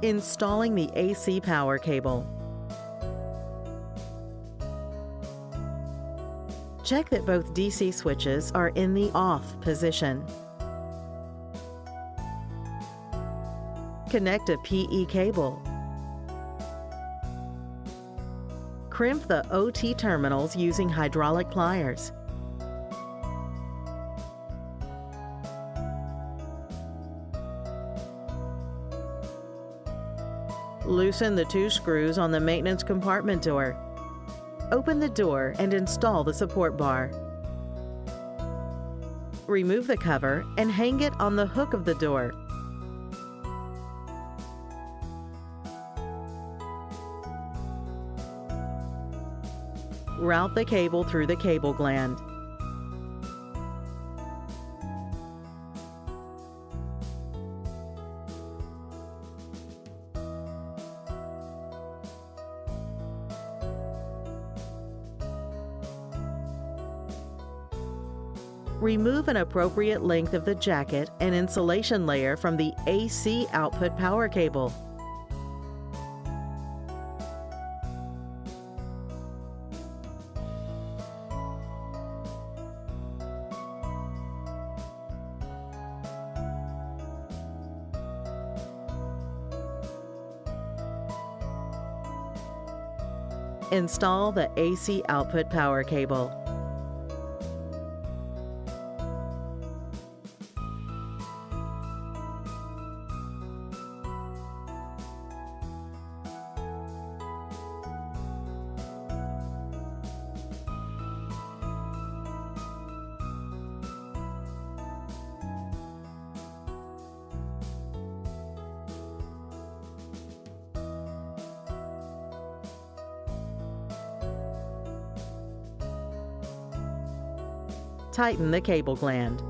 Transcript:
Installing the AC power cable. Check that both DC switches are in the off position. Connect a PE cable. Crimp the OT terminals using hydraulic pliers. Loosen the 2 screws on the maintenance compartment door. Open the door and install the support bar. Remove the cover and hang it on the hook of the door. Route the cable through the cable gland. Remove an appropriate length of the jacket and insulation layer from the AC output power cable. Install the AC output power cable. Tighten the cable gland.